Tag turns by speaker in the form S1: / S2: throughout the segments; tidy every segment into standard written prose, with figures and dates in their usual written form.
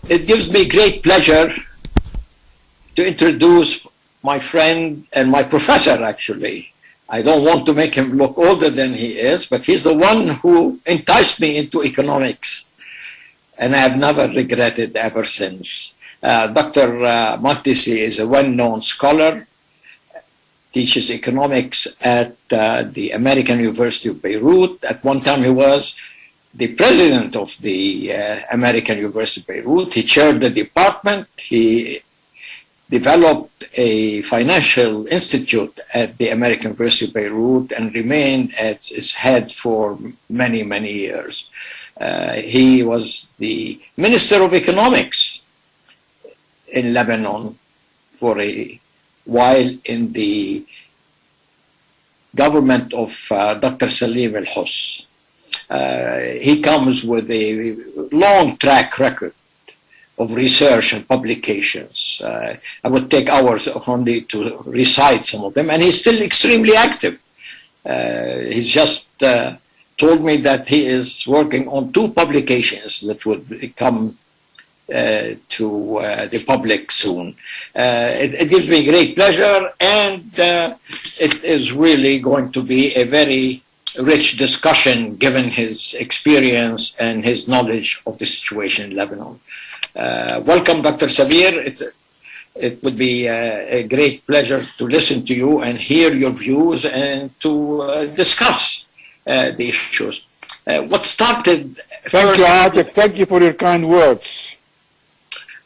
S1: It gives me great pleasure to introduce my friend and my professor, actually. I don't want to make him look older than he is, but he's the one who enticed me into economics, and I have never regretted ever since. Dr. Makdisi is a well-known scholar, teaches economics at the American University of Beirut. At one time he was the president of the American University of Beirut. He chaired the department. He developed a financial institute at the American University of Beirut and remained as its head for many, many years. He was the Minister of Economics in Lebanon for a while in the government of Dr. Salim al-Hus. He comes with a long track record of research and publications. I would take hours only to recite some of them, and he's still extremely active. He's just told me that he is working on 2 publications that would come to the public soon. It gives me great pleasure, and it is really going to be a very rich discussion given his experience and his knowledge of the situation in Lebanon. Welcome, Dr. Samir. It would be a great pleasure to listen to you and hear your views and to discuss the issues. What started...
S2: Thank you, Atif. Thank you for your kind words.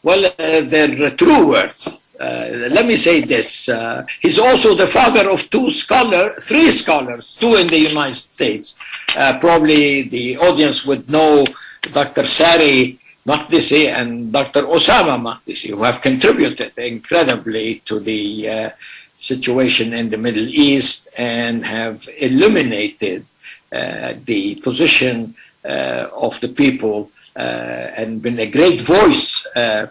S1: Well, they're true words. Let me say this. He's also the father of 3 scholars, 2 in the United States. Probably the audience would know Dr. Sari Makdisi and Dr. Osama Makdisi, who have contributed incredibly to the situation in the Middle East and have illuminated the position of the people and been a great voice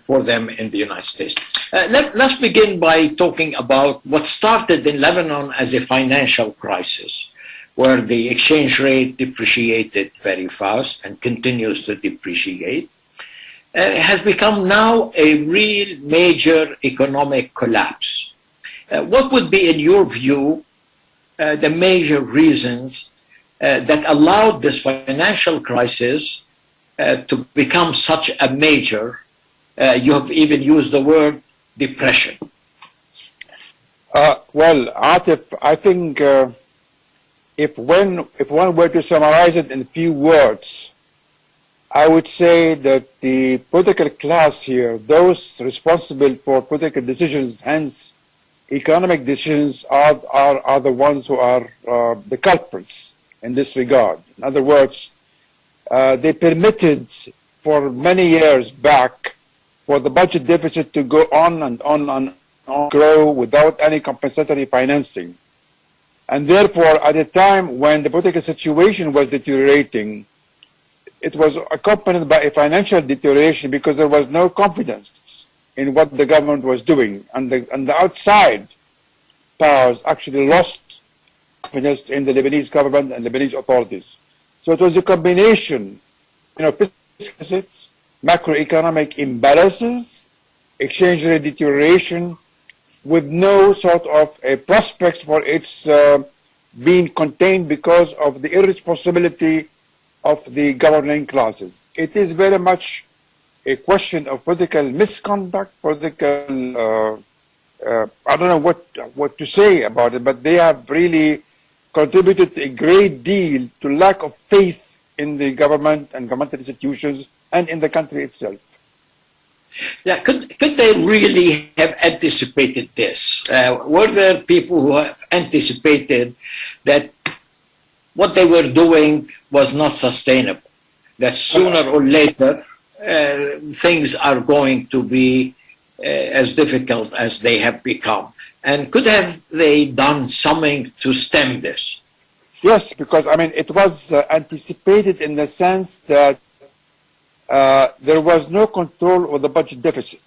S1: for them in the United States. Let's begin by talking about what started in Lebanon as a financial crisis, where the exchange rate depreciated very fast and continues to depreciate. Has become now a real major economic collapse. What would be, in your view, the major reasons that allowed this financial crisis to become such a major, you have even used the word depression?
S2: Well, Atif, I think if one were to summarize it in a few words, I would say that the political class here, those responsible for political decisions, hence economic decisions, are the ones who are the culprits in this regard. In other words, they permitted for many years back for the budget deficit to go on and on and on, grow without any compensatory financing. And therefore, at a time when the political situation was deteriorating, it was accompanied by a financial deterioration because there was no confidence in what the government was doing. And the outside powers actually lost confidence in the Lebanese government and Lebanese authorities. So it was a combination, fiscal deficits, macroeconomic imbalances, exchange rate deterioration, with no sort of a prospects for its being contained because of the irresponsibility of the governing classes. It is very much a question of political misconduct, political, I don't know what to say about it, but they have really contributed a great deal to lack of faith in the government and governmental institutions and in the country itself.
S1: Yeah, could they really have anticipated this? Were there people who have anticipated that what they were doing was not sustainable, that sooner or later things are going to be as difficult as they have become? And could have they done something to stem this?
S2: Yes, because it was anticipated in the sense that there was no control over the budget deficit.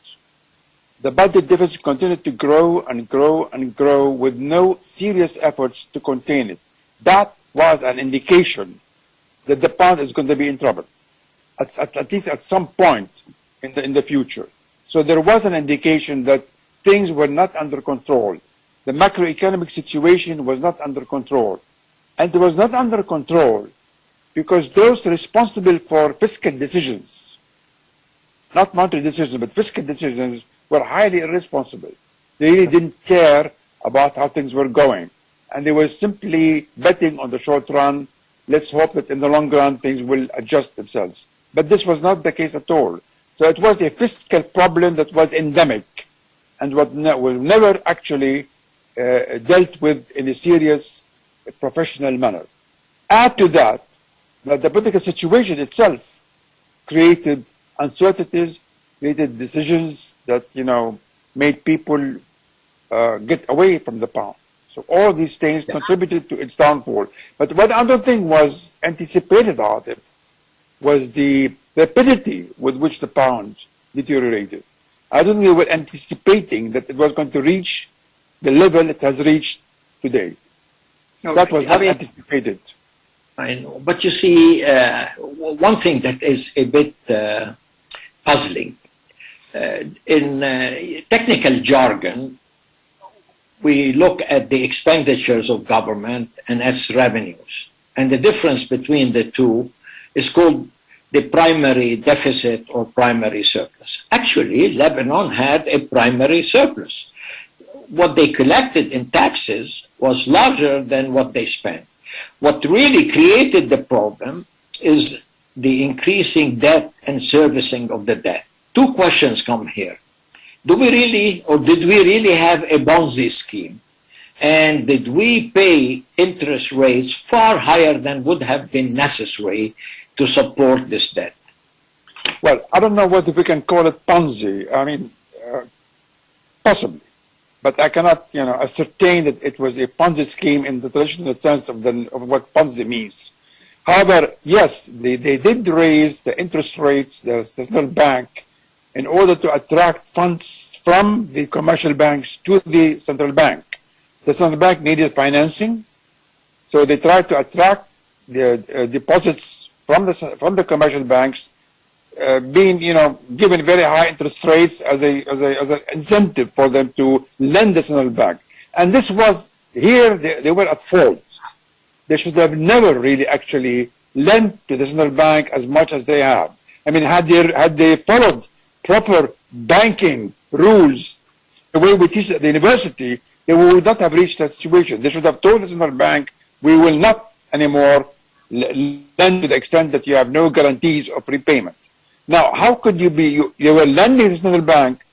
S2: The budget deficit continued to grow and grow and grow with no serious efforts to contain it. That was an indication that the pound is going to be in trouble. At least at some point, in the future. So there was an indication that things were not under control. The macroeconomic situation was not under control. And it was not under control because those responsible for fiscal decisions, not monetary decisions, but fiscal decisions, were highly irresponsible. They really didn't care about how things were going. And they were simply betting on the short run. Let's hope that in the long run things will adjust themselves. But this was not the case at all. So it was a fiscal problem that was endemic and was never actually dealt with in a serious professional manner. Add to that the political situation itself created uncertainties, created decisions that, made people get away from the pound. So all these things contributed to its downfall. But what other thing was anticipated out of it was the rapidity with which the pound deteriorated. I don't think they were anticipating that it was going to reach the level it has reached today. Okay. That was not anticipated.
S1: I know. But you see, one thing that is a bit puzzling, in technical jargon, we look at the expenditures of government and its revenues. And the difference between the two is called the primary deficit or primary surplus. Actually, Lebanon had a primary surplus. What they collected in taxes was larger than what they spent. What really created the problem is the increasing debt and servicing of the debt. Two questions come here. Do we really, or did we really have a Ponzi scheme? And did we pay interest rates far higher than would have been necessary to support this debt?
S2: Well, I don't know whether we can call it Ponzi. I mean, possibly. But I cannot, ascertain that it was a Ponzi scheme in the traditional sense of what Ponzi means. However, yes, they did raise the interest rates, the central bank, in order to attract funds from the commercial banks to the central bank. The central bank needed financing, so they tried to attract the deposits from the commercial banks, being given very high interest rates as an incentive for them to lend the central bank. And this was here they were at fault. They should have never really actually lent to the central bank as much as they have. I mean, had they followed proper banking rules, the way we teach at the university, they would not have reached that situation. They should have told the central bank, we will not anymore lend to the extent that you have no guarantees of repayment. Now, how could you were lending to the central bank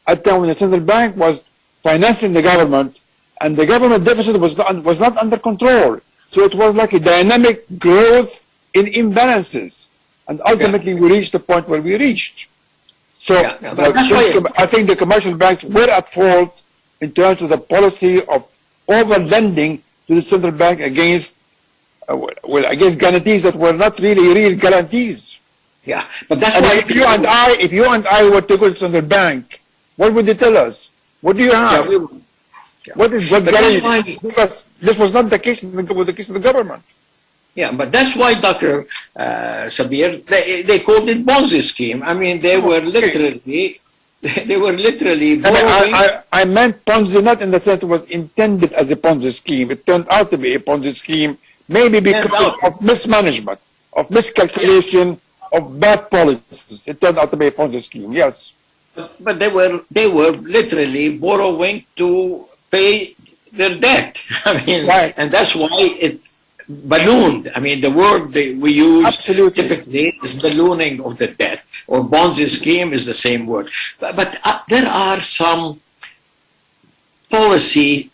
S2: at the time when the central bank was financing the government and the government deficit was not under control. So it was like a dynamic growth in imbalances. And ultimately we reached the point where we reached. So I think the commercial banks were at fault in terms of the policy of over-lending to the central bank against guarantees that were not really real guarantees.
S1: Yeah, but that's why
S2: if you and I were to go to the central bank, what would they tell us? What do you have? What guarantee? This was not the case with the case of the government.
S1: Yeah, but that's why, Dr. Samir, they called it Ponzi scheme. I mean, they were literally borrowing.
S2: I meant Ponzi not in the sense it was intended as a Ponzi scheme. It turned out to be a Ponzi scheme, maybe because of mismanagement, of miscalculation, of bad policies. It turned out to be a Ponzi scheme, yes.
S1: But they were literally borrowing to pay their debt. I mean,
S2: right.
S1: And that's why it's ballooned. I mean, the word that we use typically is ballooning of the debt, or Ponzi scheme is the same word. But there are some policy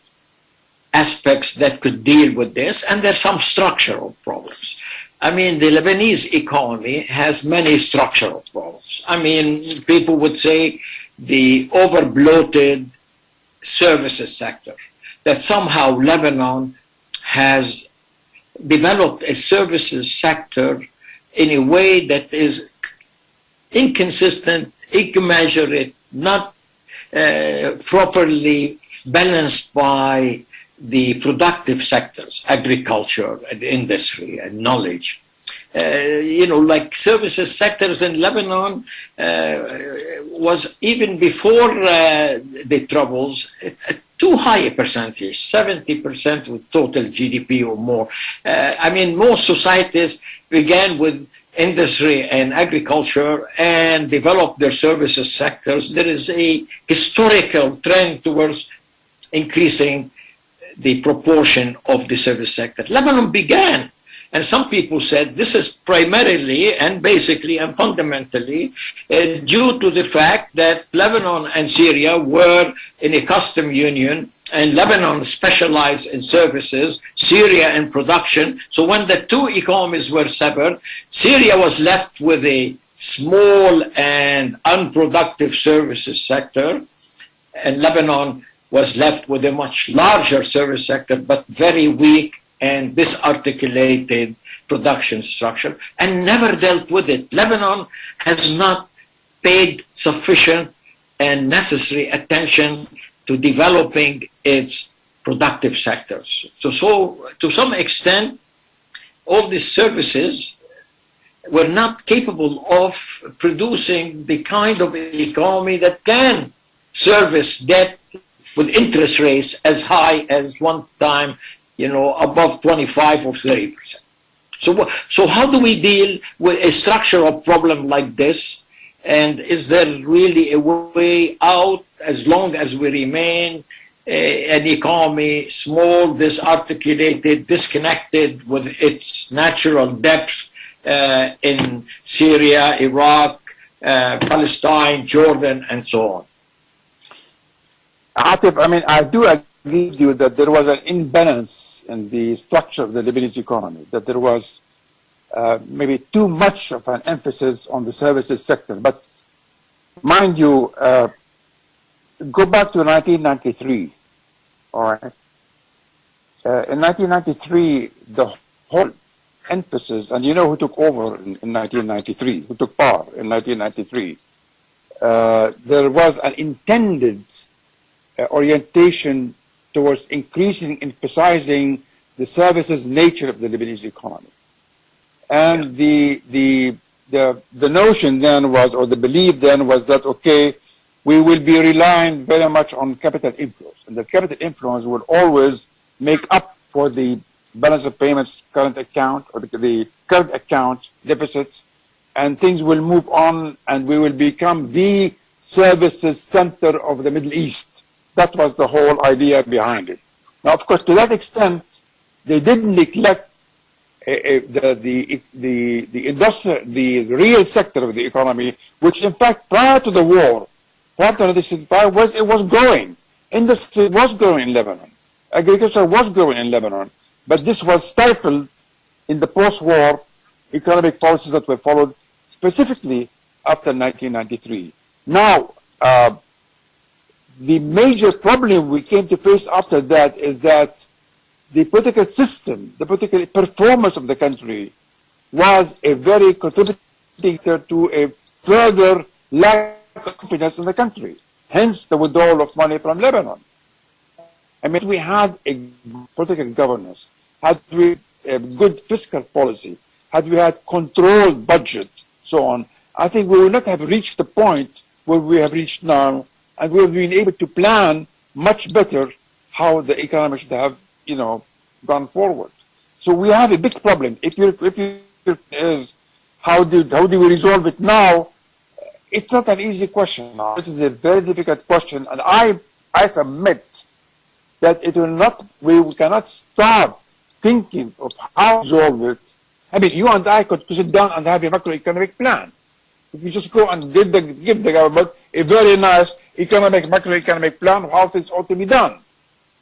S1: aspects that could deal with this, and there are some structural problems. I mean, the Lebanese economy has many structural problems. I mean, people would say the over-bloated services sector, that somehow Lebanon has developed a services sector in a way that is inconsistent, incommensurate, not properly balanced by the productive sectors, agriculture and industry and knowledge. like services sectors in Lebanon was even before the troubles, too high a percentage, 70% of total GDP or more. Most societies began with industry and agriculture and developed their services sectors. There is a historical trend towards increasing the proportion of the service sector. Lebanon began, and some people said this is primarily and basically and fundamentally due to the fact that Lebanon and Syria were in a custom union, and Lebanon specialized in services, Syria in production. So when the two economies were severed, Syria was left with a small and unproductive services sector, and Lebanon was left with a much larger service sector, but very weak and disarticulated production structure, and never dealt with it. Lebanon has not paid sufficient and necessary attention to developing its productive sectors. So to some extent, all these services were not capable of producing the kind of economy that can service debt with interest rates as high as one time, above 25 or 30%. So how do we deal with a structural problem like this? And is there really a way out as long as we remain an economy small, disarticulated, disconnected with its natural depth in Syria, Iraq, Palestine, Jordan, and so on?
S2: Atif, I do agree with you that there was an imbalance in the structure of the Lebanese economy, that there was maybe too much of an emphasis on the services sector. But mind you, go back to 1993, all right? In 1993, the whole emphasis, and you know who took over in 1993, who took power in 1993, there was an intended orientation towards increasing, emphasizing the services nature of the Lebanese economy. And the notion then was, or the belief then was that, okay, we will be relying very much on capital inflows. And the capital inflows will always make up for the balance of payments current account, or the current account deficits, and things will move on, and we will become the services center of the Middle East. That was the whole idea behind it. Now, of course, to that extent, they didn't neglect the real sector of the economy, which in fact, prior to the war, prior to 1965, was growing. Industry was growing in Lebanon. Agriculture was growing in Lebanon. But this was stifled in the post-war economic policies that were followed specifically after 1993. Now, the major problem we came to face after that is that the political system, the political performance of the country was a very contributing to a further lack of confidence in the country. Hence the withdrawal of money from Lebanon. We had a political governance, had we a good fiscal policy, had we had controlled budget, so on, I think we would not have reached the point where we have reached now, and we have been able to plan much better how the economy should have, gone forward. So we have a big problem. If you is how do we resolve it now? It's not an easy question now. This is a very difficult question, and I submit that it will not. We cannot start thinking of how to resolve it. You and I could sit down and have a macroeconomic plan. If you just go and give the government a very nice macroeconomic plan of how things ought to be done.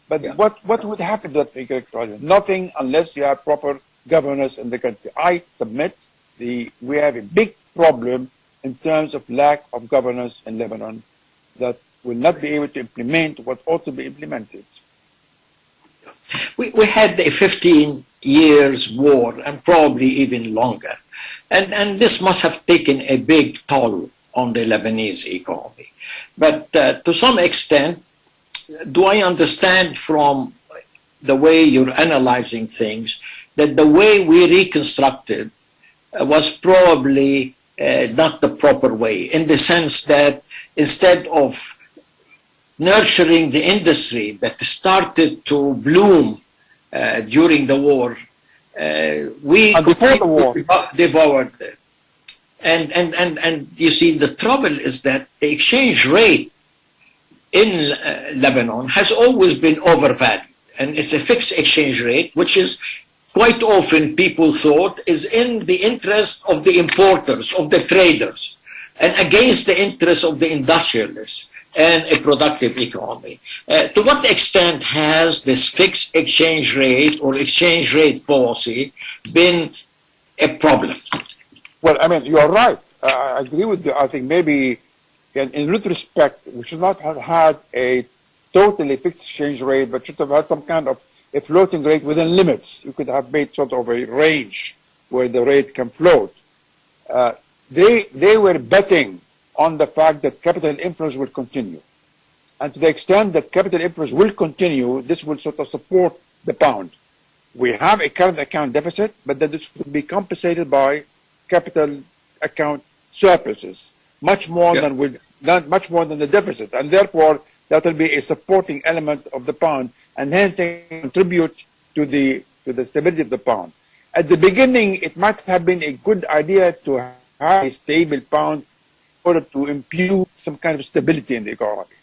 S2: But yeah, what would happen to that economic project? Nothing, unless you have proper governance in the country. I submit we have a big problem in terms of lack of governance in Lebanon that will not be able to implement what ought to be implemented.
S1: We had a 15 years war, and probably even longer. And this must have taken a big toll on the Lebanese economy. But to some extent, do I understand from the way you're analyzing things that the way we reconstructed was probably not the proper way, in the sense that instead of nurturing the industry that started to bloom during the war, we
S2: before the war
S1: devoured it. And you see, the trouble is that the exchange rate in Lebanon has always been overvalued, and it's a fixed exchange rate, which is quite often people thought is in the interest of the importers, of the traders, and against the interest of the industrialists and a productive economy. To what extent has this fixed exchange rate or exchange rate policy been a problem?
S2: Well, I mean, you are right. I agree with you. I think maybe in retrospect, we should not have had a totally fixed exchange rate, but should have had some kind of a floating rate within limits. You could have made sort of a range where the rate can float. They were betting on the fact that capital inflows will continue. And to the extent that capital inflows will continue, this will sort of support the pound. We have a current account deficit, but that this will be compensated by capital account surpluses, much more than the deficit, and therefore that will be a supporting element of the pound, and hence they contribute to the stability of the pound. At the beginning, it might have been a good idea to have a stable pound in order to impute some kind of stability in the economy,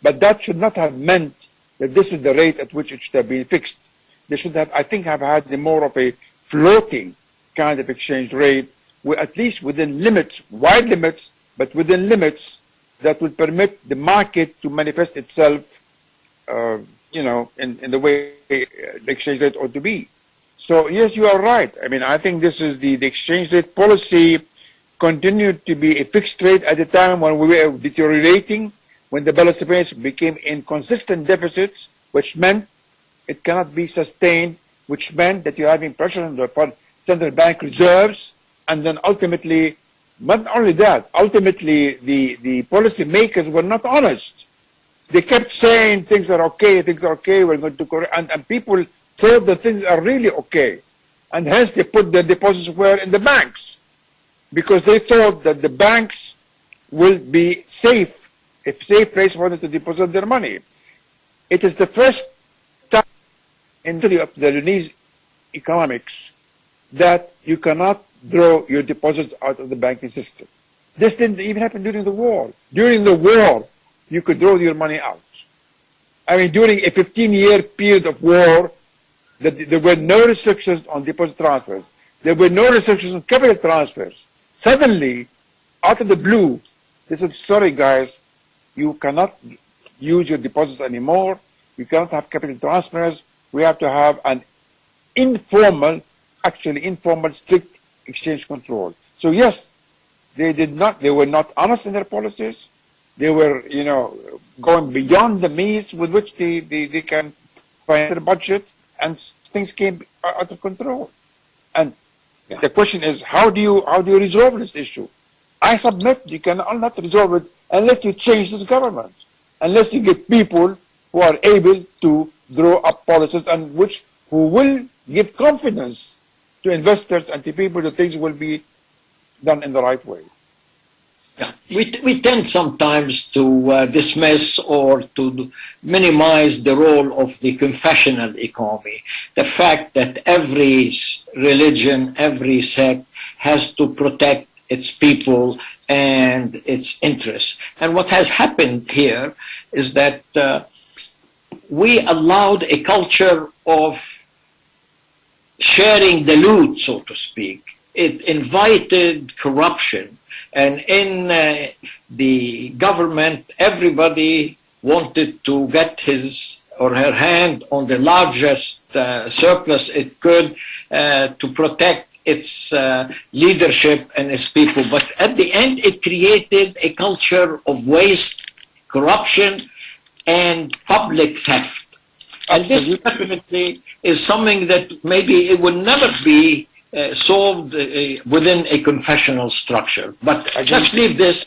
S2: but that should not have meant that this is the rate at which it should have been fixed. They should have, I think, have had more of a floating kind of exchange rate, at least within limits, wide limits, but within limits that would permit the market to manifest itself, in the way the exchange rate ought to be. So yes, you are right. I mean, I think this is the exchange rate policy continued to be a fixed rate at the time when we were deteriorating, when the balance of payments became inconsistent deficits, which meant it cannot be sustained, which meant that you're having pressure on the central bank reserves. And then ultimately, not only that, ultimately the policy makers were not honest. They kept saying things are okay, we're going to correct, and people thought that things are really okay. And hence they put their deposits where in the banks, because they thought that the banks will be safe, a safe place for them to deposit their money. It is the first time in the history of the Lebanese economics that you cannot draw your deposits out of the banking system. This didn't even happen during the war. During the war, you could draw your money out. I mean, during a 15-year period of war, there were no restrictions on deposit transfers. There were no restrictions on capital transfers. Suddenly, out of the blue, they said, sorry guys, you cannot use your deposits anymore. You cannot have capital transfers. We have to have an informal, strict exchange control. So yes, they were not honest in their policies. They were, going beyond the means with which they can finance their budget, and things came out of control. And the question is, how do you resolve this issue? I submit you cannot resolve it unless you change this government, unless you get people who are able to draw up policies and who will give confidence to investors and to people that things will be done in the right way.
S1: Yeah. We tend sometimes to dismiss or to minimize the role of the confessional economy. The fact that every religion, every sect has to protect its people and its interests. And what has happened here is that we allowed a culture of sharing the loot, so to speak. It invited corruption. And in the government, everybody wanted to get his or her hand on the largest surplus it could to protect its leadership and its people. But at the end, it created a culture of waste, corruption, and public theft. And this definitely is something that maybe it would never be solved within a confessional structure. But let's leave this.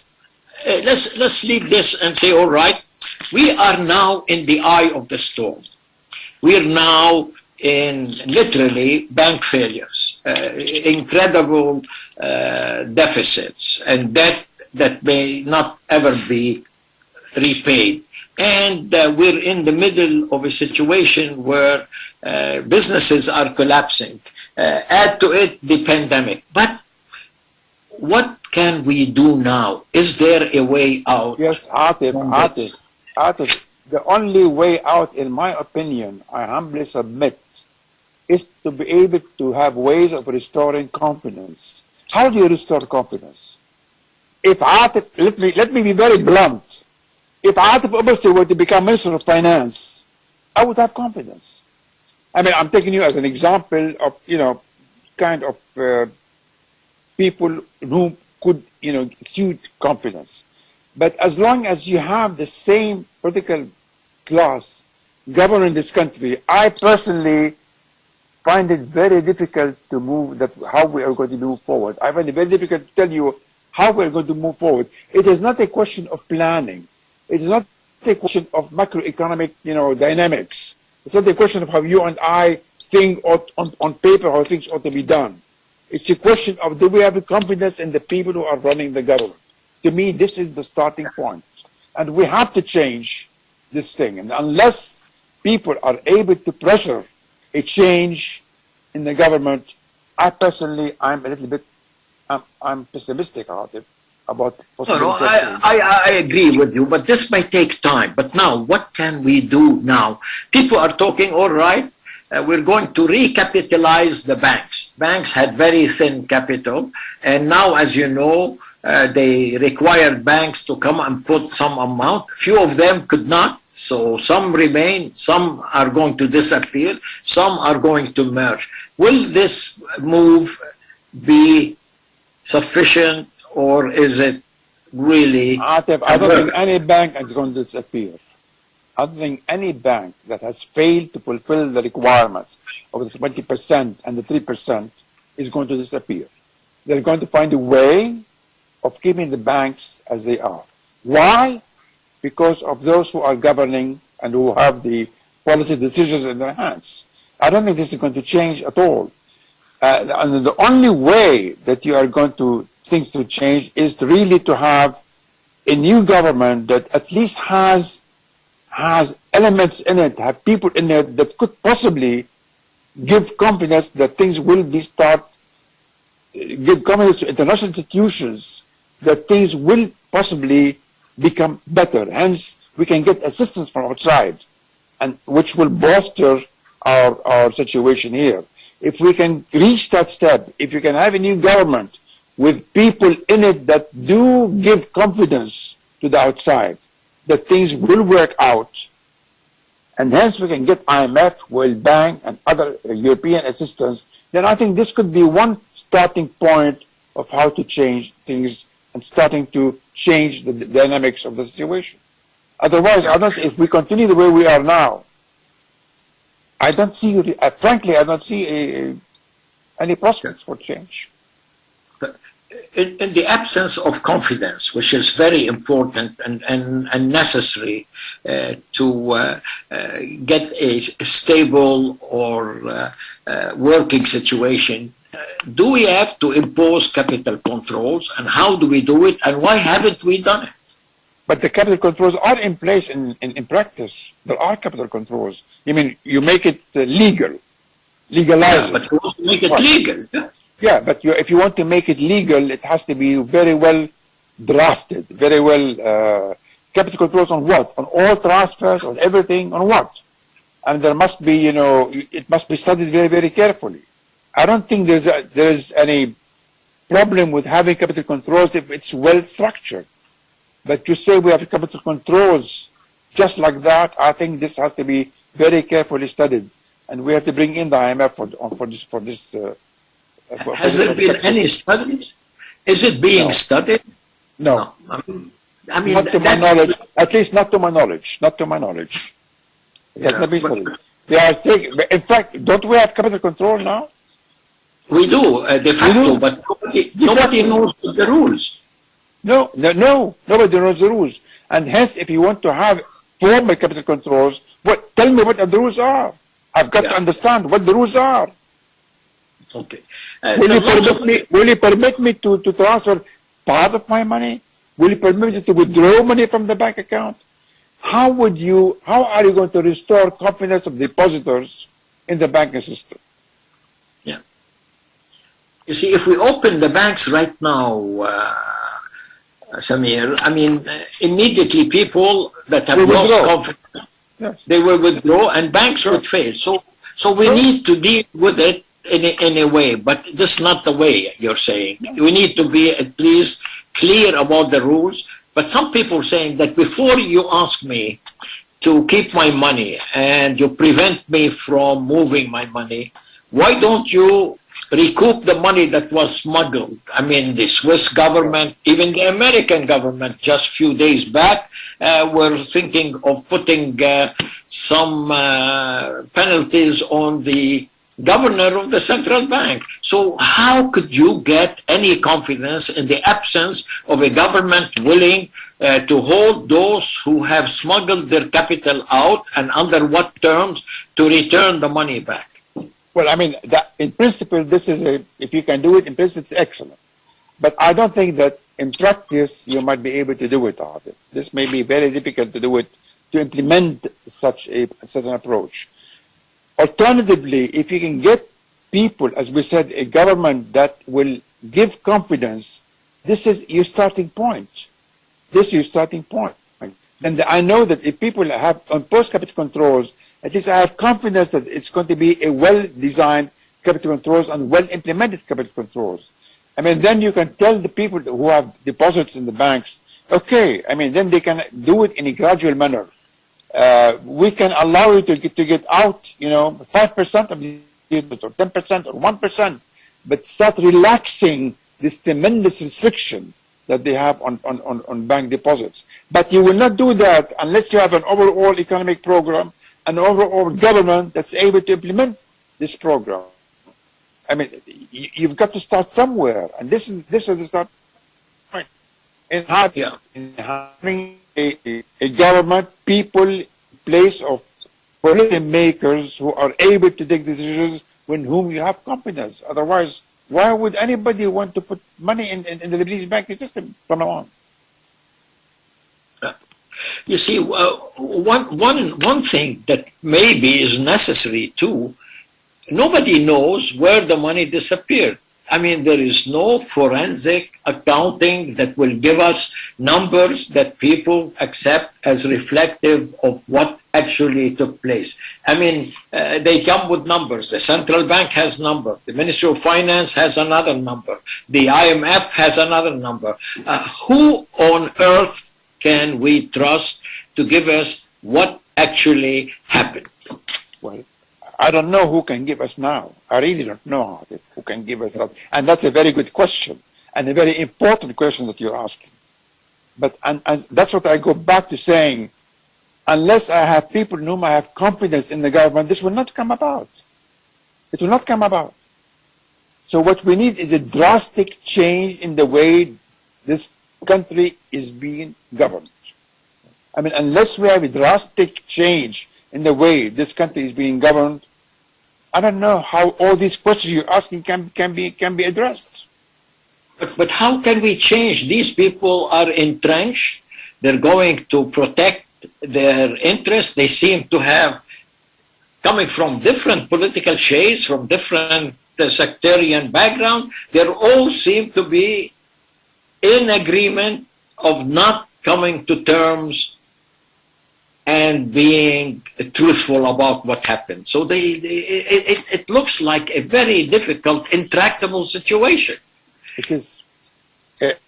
S1: Let's leave this and say, all right, we are now in the eye of the storm. We are now in literally bank failures, incredible deficits, and debt that may not ever be repaid. And we're in the middle of a situation where businesses are collapsing. Add to it the pandemic. But what can we do now? Is there a way out?
S2: Yes, Atif, the only way out, in my opinion, I humbly submit, is to be able to have ways of restoring confidence. How do you restore confidence? If Atif, let me be very blunt. If Atif Kubursi were to become Minister of Finance, I would have confidence. I mean, I'm taking you as an example of, kind of people who could, exude confidence. But as long as you have the same political class governing this country, I personally find it very difficult to move how we are going to move forward. I find it very difficult to tell you how we're going to move forward. It is not a question of planning. It is not a question of macroeconomic, dynamics. It's not a question of how you and I think on paper how things ought to be done. It's a question of, do we have confidence in the people who are running the government? To me, this is the starting point. And we have to change this thing. And unless people are able to pressure a change in the government, I'm a little bit, I'm pessimistic about it.
S1: I agree with you, but this might take time. But now, what can we do now? People are talking, all right, we're going to recapitalize the banks. Banks had very thin capital, and now, as you know, they required banks to come and put some amount. Few of them could not, so some remain, some are going to disappear, some are going to merge. Will this move be sufficient, or is it really...
S2: Atif, I don't think any bank is going to disappear. I don't think any bank that has failed to fulfill the requirements of the 20% and the 3% is going to disappear. They're going to find a way of keeping the banks as they are. Why? Because of those who are governing and who have the policy decisions in their hands. I don't think this is going to change at all. And the only way that you are going to things to change is really to have a new government that at least has elements in it, have people in it that could possibly give confidence that things will give confidence to international institutions that things will possibly become better. Hence, we can get assistance from outside, and which will bolster our situation here. If we can reach that step, if you can have a new government with people in it that do give confidence to the outside, that things will work out, and hence we can get IMF, World Bank, and other European assistance, then I think this could be one starting point of how to change things and starting to change the dynamics of the situation. Otherwise, if we continue the way we are now, I don't see, frankly, I don't see any prospects for change.
S1: In the absence of confidence, which is very important and necessary to get a stable or working situation, do we have to impose capital controls, and how do we do it, and why haven't we done it?
S2: But the capital controls are in place in practice. There are capital controls. You mean you make it legal, legalize
S1: it. But you want to make it legal.
S2: Yeah, but if you want to make it legal, it has to be very well drafted, very well, capital controls on what? On all transfers, on everything, on what? And there must be, it must be studied very, very carefully. I don't think there's any problem with having capital controls if it's well structured. But to say we have capital controls just like that, I think this has to be very carefully studied. And we have to bring in the IMF for this.
S1: Has there been any studies? Is it being studied?
S2: No.
S1: I mean,
S2: not to my knowledge. At least not to my knowledge. Not to my knowledge. It has not been studied. They are taking. In fact, don't we have capital control now?
S1: We do, de facto, but nobody knows the rules.
S2: No, nobody knows the rules. And hence, if you want to have formal capital controls, tell me what the rules are. I've got to understand what the rules are.
S1: Okay.
S2: Will you permit me to transfer part of my money? Will you permit me to withdraw money from the bank account? How are you going to restore confidence of depositors in the banking system?
S1: Yeah. You see, if we open the banks right now, Samir, I mean, immediately people that have lost confidence, yes, they will withdraw and banks would fail. So we need to deal with it in a way, but this is not the way you're saying. We need to be at least clear about the rules. But some people are saying that before you ask me to keep my money and you prevent me from moving my money, why don't you recoup the money that was smuggled? I mean, the Swiss government, even the American government, just a few days back, were thinking of putting some penalties on the governor of the central bank. So how could you get any confidence in the absence of a government willing to hold those who have smuggled their capital out, and under what terms to return the money back?
S2: Well, I mean, in principle, if you can do it, in principle, it's excellent. But I don't think that in practice you might be able to do it, Atif. This may be very difficult to do it, to implement such an approach. Alternatively, if you can get people, as we said, a government that will give confidence, this is your starting point. This is your starting point. Then I know that if people have imposed capital controls, at least I have confidence that it's going to be a well-designed capital controls and well-implemented capital controls. I mean, then you can tell the people who have deposits in the banks, okay, I mean, then they can do it in a gradual manner. We can allow you to get out, 5% of the or 10% or 1%, but start relaxing this tremendous restriction that they have on bank deposits. But you will not do that unless you have an overall economic program, an overall government that's able to implement this program. I mean, you've got to start somewhere, and this is the start point. In having a government, people, place of policy makers who are able to take decisions with whom you have confidence. Otherwise, why would anybody want to put money in the Lebanese banking system from now on?
S1: You see, one thing that maybe is necessary too, nobody knows where the money disappeared. I mean, there is no forensic accounting that will give us numbers that people accept as reflective of what actually took place. I mean, they come with numbers. The central bank has number. The Ministry of Finance has another number. The IMF has another number. Who on earth can we trust to give us what actually happened?
S2: Well, I don't know who can give us now. I really don't know who can give us that. And that's a very good question, and a very important question that you're asking. But and that's what I go back to saying, unless I have people in whom I have confidence in the government, this will not come about. It will not come about. So what we need is a drastic change in the way this country is being governed. I mean, unless we have a drastic change in the way this country is being governed, I don't know how all these questions you're asking can be addressed.
S1: But how can we change? These people are entrenched. They're going to protect their interests. They seem to have, coming from different political shades, from different sectarian background, they all seem to be in agreement of not coming to terms and being truthful about what happened. So it looks like a very difficult, intractable situation.
S2: It is.
S1: It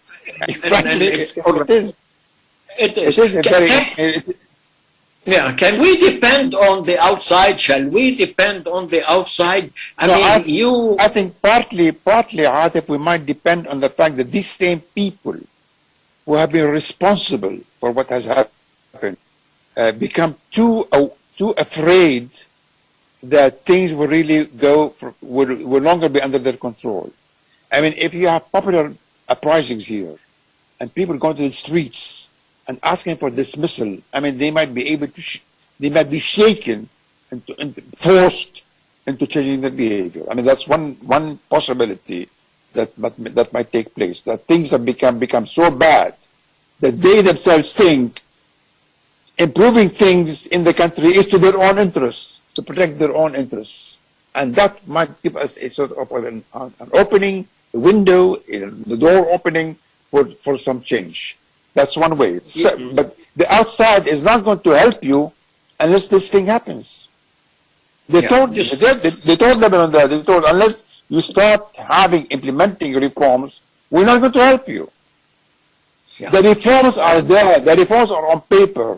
S1: is a very... Yeah, can we depend on the outside? Shall we depend on the outside? I
S2: think partly, Atif, we might depend on the fact that these same people who have been responsible for what has happened become too afraid that things will really will longer be under their control. I mean, if you have popular uprisings here and people go to the streets and asking for dismissal, I mean, they might be able to, they might be shaken forced into changing their behavior. I mean, that's one possibility that might take place, that things have become so bad that they themselves think improving things in the country is to their own interests, to protect their own interests. And that might give us a sort of an opening, a window, the door opening for some change. That's one way. But the outside is not going to help you unless this thing happens. They told Lebanon that, they told, unless you start implementing reforms, we're not going to help you. Yeah. The reforms are there. The reforms are on paper.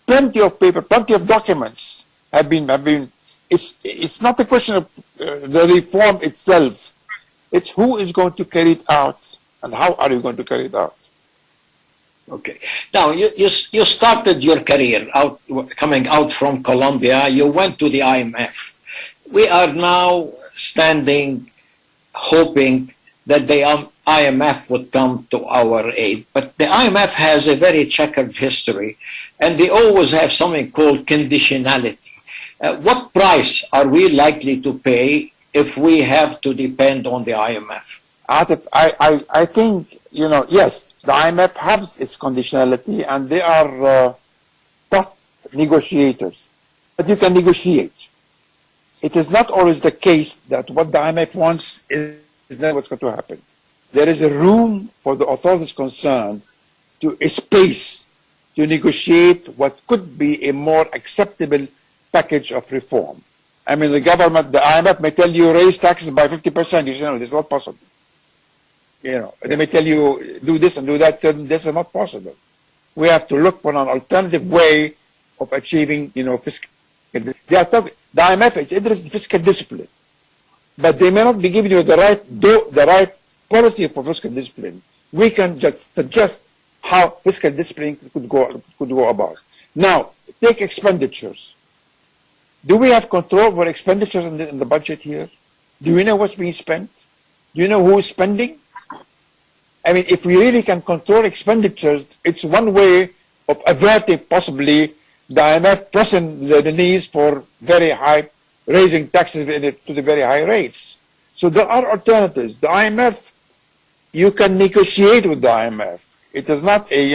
S2: Plenty of documents have been. It's not a question of the reform itself. It's who is going to carry it out and how are you going to carry it out.
S1: Okay. Now, you started your career coming out from Colombia. You went to the IMF. We are now standing, hoping that the IMF would come to our aid. But the IMF has a very checkered history, and they always have something called conditionality. What price are we likely to pay if we have to depend on the IMF?
S2: Atif, I think, yes, the IMF has its conditionality, and they are tough negotiators. But you can negotiate. It is not always the case that what the IMF wants is not what's going to happen. There is a room for the authorities concerned a space to negotiate what could be a more acceptable package of reform. I mean, the IMF may tell you raise taxes by 50%. You say, no, this is not possible. They may tell you do this and do that. This is not possible. We have to look for an alternative way of achieving, fiscal. The IMF is interested in fiscal discipline, but they may not be giving you the right policy for fiscal discipline. We can just suggest how fiscal discipline could go about. Now, take expenditures. Do we have control over expenditures in the budget here? Do we know what's being spent? Do you know who is spending? I mean, if we really can control expenditures, it's one way of averting possibly the IMF pressing the knees for very high, raising taxes to the very high rates. So there are alternatives. The IMF, you can negotiate with the IMF. It is not a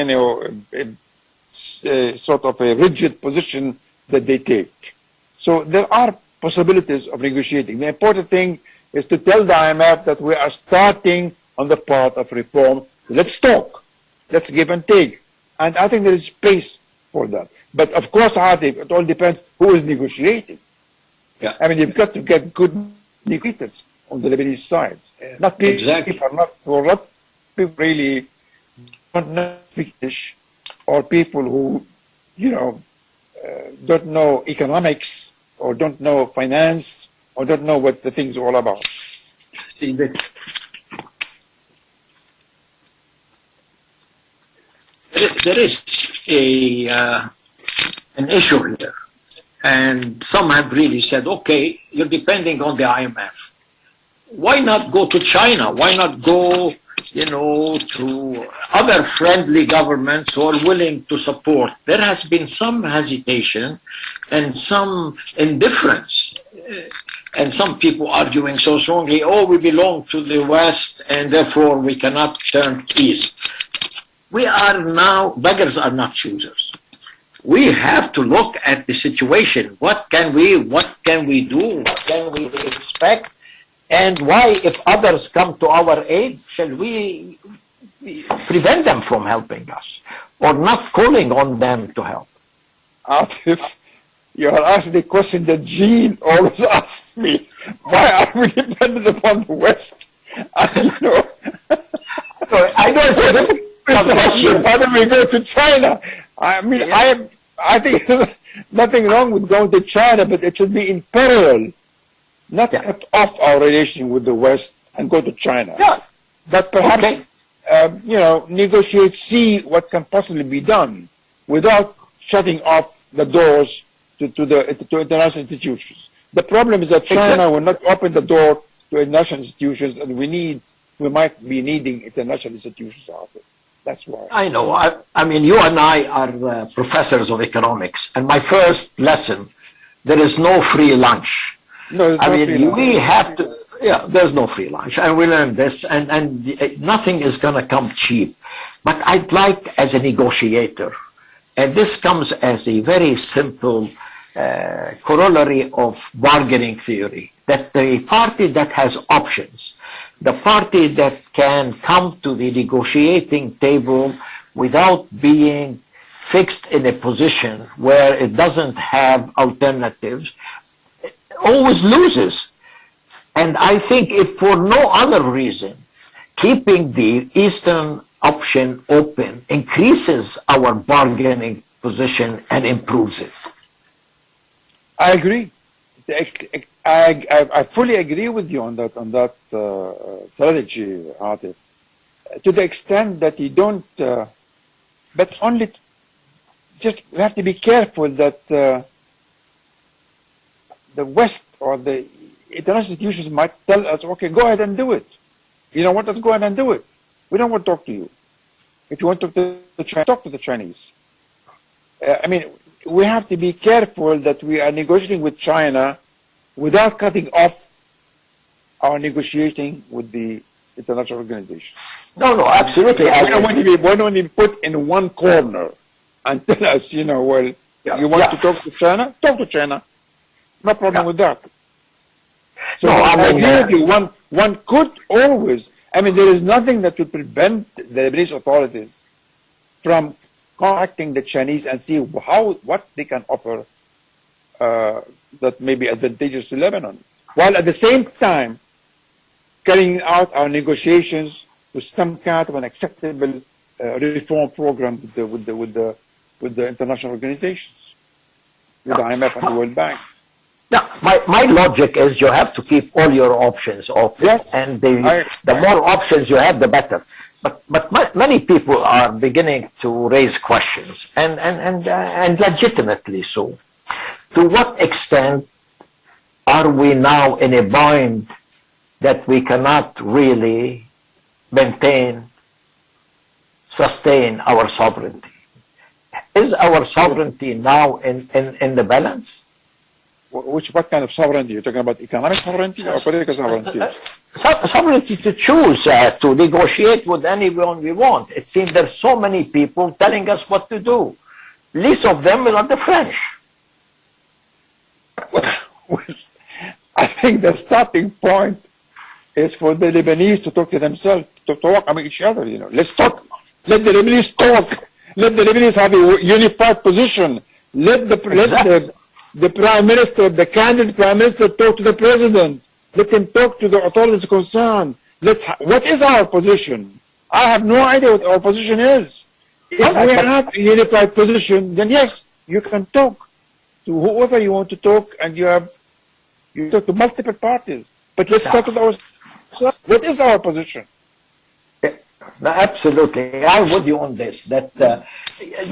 S2: sort of a rigid position that they take. So there are possibilities of negotiating. The important thing is to tell the IMF that we are starting on the path of reform. Let's talk. Let's give and take. And I think there is space for that. But of course, Atif, it all depends who is negotiating.
S1: Yeah.
S2: I mean, you've got to get good negotiators on the Lebanese side. Not people,
S1: exactly.
S2: Not people really don't know English, or people who, don't know economics, or don't know finance, or don't know what the thing's all about.
S1: See, there is an issue here, and some have really said, okay, you're depending on the IMF. Why not go to China? Why not go, to other friendly governments who are willing to support? There has been some hesitation and some indifference, and some people arguing so strongly, oh, we belong to the West and therefore we cannot turn east. We are now, beggars are not choosers. We have to look at the situation. What can we do? What can we expect? And why, if others come to our aid, shall we prevent them from helping us or not calling on them to help?
S2: Atif, you are asking the question that Jean always asks me. Why are we dependent upon the West? I know it's a difficult question. Why don't we go to China? I mean, yeah. I think there's nothing wrong with going to China, but it should be in parallel. Not cut off our relation with the West and go to China.
S1: Yeah.
S2: But perhaps, negotiate, see what can possibly be done without shutting off the doors to international institutions. The problem is that China will not open the door to international institutions, and we might be needing international institutions out there. That's why.
S1: I know. I mean, you and I are professors of economics, and my first lesson there is no free lunch.
S2: No,
S1: I mean, we have to, yeah, there's no free lunch. And we learned this, and nothing is going to come cheap. But I'd like, as a negotiator, and this comes as a very simple corollary of bargaining theory, that the party that has options, the party that can come to the negotiating table without being fixed in a position where it doesn't have alternatives, always loses. And I think if for no other reason, keeping the Eastern option open increases our bargaining position and improves it.
S2: I agree. I fully agree with you on that strategy, Atif. To the extent that you don't, but only just we have to be careful that the West or the international institutions might tell us, okay, go ahead and do it. You don't want us, go ahead and do it. We don't want to talk to you. If you want to talk to the Chinese, talk to the Chinese. I mean, we have to be careful that we are negotiating with China without cutting off our negotiating with the international organization.
S1: No, absolutely.
S2: We don't want to be put in one corner and tell us, you know, well, you want to talk to China? Talk to China. No problem with that. So I agree with you. One could always, I mean, there is nothing that would prevent the Lebanese authorities from contacting the Chinese and see what they can offer that may be advantageous to Lebanon, while at the same time carrying out our negotiations with some kind of an acceptable reform program with the international organizations, with the IMF and the World Bank.
S1: Yeah, my logic is you have to keep all your options open,
S2: yes,
S1: and the more options you have, the better. But many people are beginning to raise questions, and legitimately so. To what extent are we now in a bind that we cannot really sustain our sovereignty? Is our sovereignty now in the balance?
S2: What kind of sovereignty? You're talking about economic sovereignty or political sovereignty?
S1: Sovereignty to choose, to negotiate with anyone we want. It seems there's so many people telling us what to do. Least of them are the French.
S2: Well, I think the starting point is for the Lebanese to talk to themselves, to talk among each other. You know, let's talk. Let the Lebanese talk. Let the Lebanese have a unified position. Let the prime minister, the candidate prime minister, talk to the president. Let him talk to the authorities concerned. What is our position? I have no idea what our position is. If we have a unified position, then yes, you can talk to whoever you want to talk, and you talk to multiple parties. But let's start with ourselves. What is our position?
S1: No, absolutely. I'm with you on this, that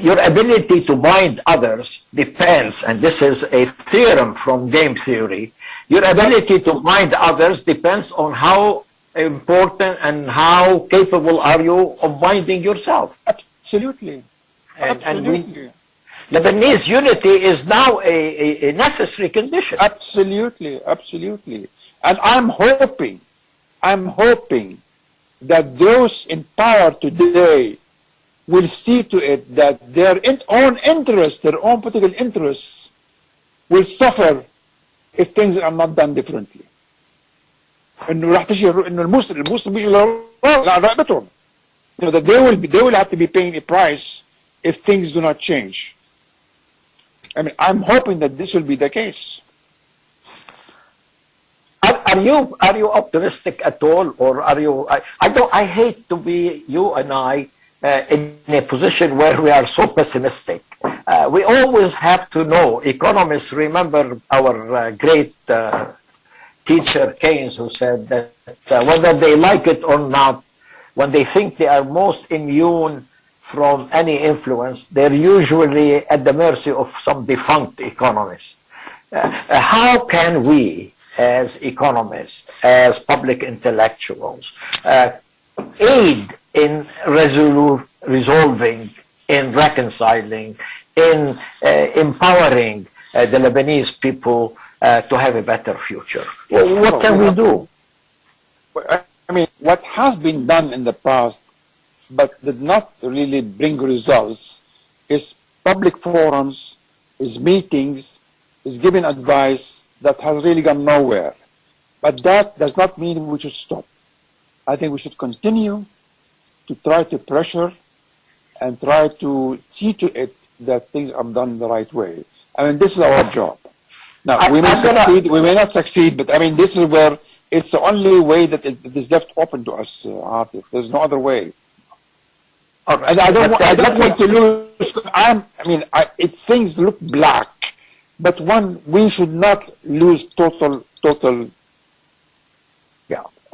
S1: your ability to bind others depends, and this is a theorem from game theory, your ability to bind others depends on how important and how capable are you of binding yourself.
S2: Absolutely. Absolutely.
S1: Lebanese unity is now a necessary condition.
S2: Absolutely, absolutely. And I'm hoping that those in power today will see to it that their own interests, their own political interests, will suffer if things are not done differently. إنه راح تجي إنه المسلم بيجي لرقبتهم. You know, that they will have to be paying a price if things do not change. I mean, I'm hoping that this will be the case.
S1: Are you optimistic at all, or are you? I hate to be you and I in a position where we are so pessimistic. We always have to know. Economists remember our great teacher Keynes, who said that whether they like it or not, when they think they are most immune from any influence, they're usually at the mercy of some defunct economist. How can we, as economists, as public intellectuals, aid in resolving, in reconciling, in empowering the Lebanese people to have a better future. Well, what can we do?
S2: I mean, what has been done in the past, but did not really bring results, is public forums, is meetings, is giving advice that has really gone nowhere. But that does not mean we should stop. I think we should continue to try to pressure and try to see to it that things are done the right way. I mean, this is our job. Now, we may succeed, we may not succeed, but I mean, this is where it's the only way that it is left open to us, Atif. There's no other way.
S1: Right.
S2: And I don't want to lose. Things look black, but we should not lose total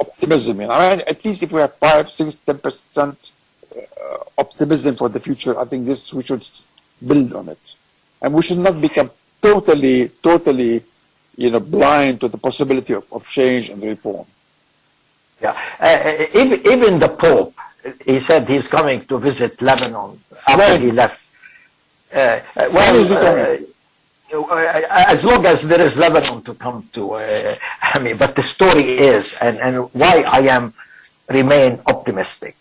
S2: optimism. At least if we have 5, 6, 10% optimism for the future, I think we should build on it, and we should not become totally, blind to the possibility of change and reform.
S1: Yeah, even the Pope, he said he's coming to visit Lebanon after he left. As long as there is Lebanon to come to, but the story is, and why I remain optimistic.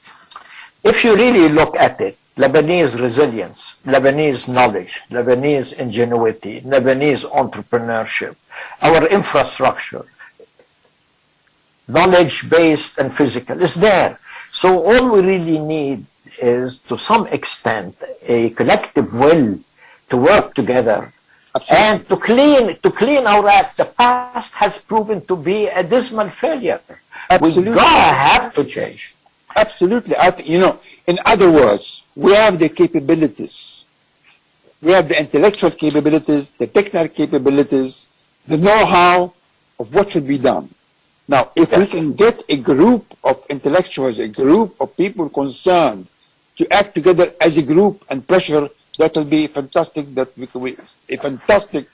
S1: If you really look at it, Lebanese resilience, Lebanese knowledge, Lebanese ingenuity, Lebanese entrepreneurship, our infrastructure, knowledge-based and physical, is there. So all we really need is, to some extent, a collective will to work together. Absolutely. And to clean our act. The past has proven to be a dismal failure.
S2: Absolutely.
S1: We have to change.
S2: Absolutely. In other words, we have the capabilities. We have the intellectual capabilities, the technical capabilities, the know-how of what should be done. Now, if we can get a group of intellectuals, a group of people concerned to act together as a group and pressure, that will be fantastic. A fantastic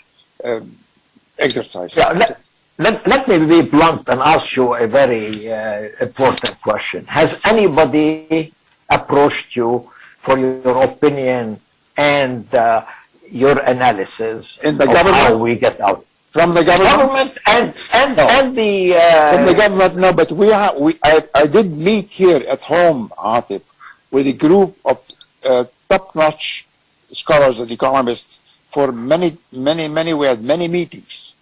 S2: exercise.
S1: Yeah, let me be blunt and ask you a very important question. Has anybody approached you for your opinion and your analysis
S2: in the
S1: of
S2: government?
S1: How we get out?
S2: From the government?
S1: And the...
S2: From the government, no, but I did meet here at home, Atif, with a group of top-notch scholars and economists for many meetings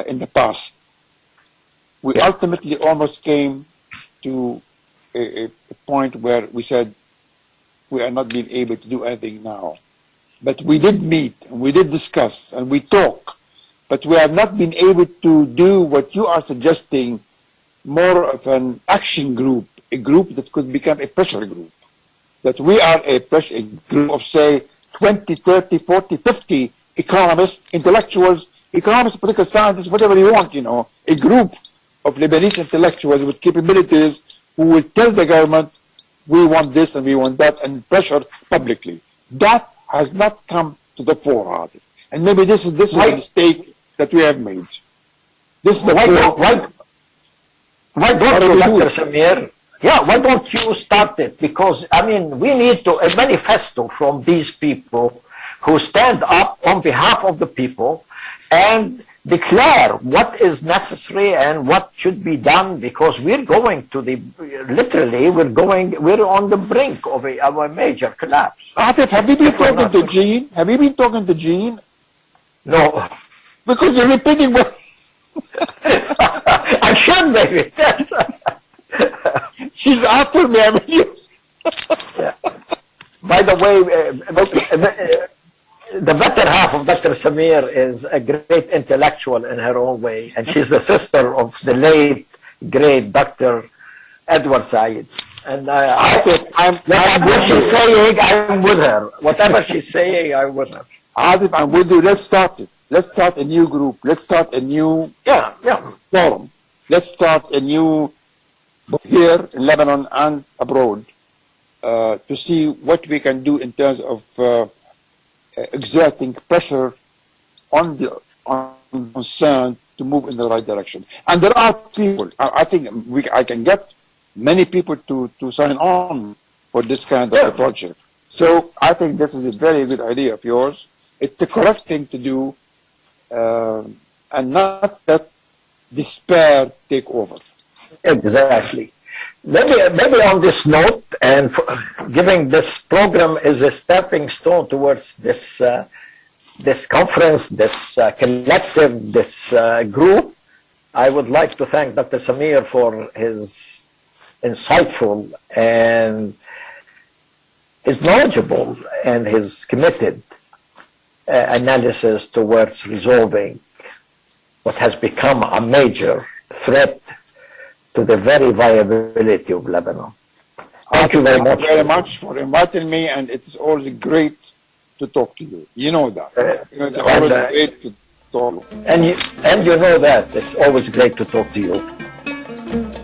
S2: in the past. We ultimately almost came to a point where we said we are not being able to do anything now. But we did meet, and we did discuss, and we talk. But we have not been able to do what you are suggesting, more of an action group, a group that could become a pressure group. That we are a pressure group of, say, 20, 30, 40, 50 economists, intellectuals, economists, political scientists, whatever you want, a group of Lebanese intellectuals with capabilities who will tell the government, we want this and we want that, and pressure publicly. That has not come to the fore, and maybe this is a mistake that we have made. This is the
S1: why don't you, Dr. Samir? Yeah, why don't you start it? Because, we need a manifesto from these people who stand up on behalf of the people and declare what is necessary and what should be done, because we're going to we're on the brink of a major collapse.
S2: Atif, have you been talking to Jean? Have you been talking to Jean?
S1: No.
S2: Because you're repeating what...
S1: I should, maybe.
S2: She's after me,
S1: Yeah. By the way, the better half of Dr. Samir is a great intellectual in her own way, and she's the sister of the late, great Dr. Edward Said. And whatever she's saying, I'm with her. Whatever she's saying, I'm with her.
S2: Atif, I'm with you. Let's start it. Let's start a new group. Let's start a new forum. Let's start a new, both here in Lebanon and abroad, to see what we can do in terms of exerting pressure on the concern to move in the right direction. And there are people. I think I can get many people to sign on for this kind of a project. So I think this is a very good idea of yours. It's the correct thing to do. and not let despair take over.
S1: Exactly. Maybe on this note, and giving this program is a stepping stone towards this this conference, this collective, this group, I would like to thank Dr. Samir for his insightful and his knowledgeable and his committed analysis towards resolving what has become a major threat to the very viability of Lebanon. Thank you very much.
S2: Thank you very much for inviting me, and it is always great to talk to you. You know that. It's always great to talk.
S1: And you know that. It's always great to talk to you.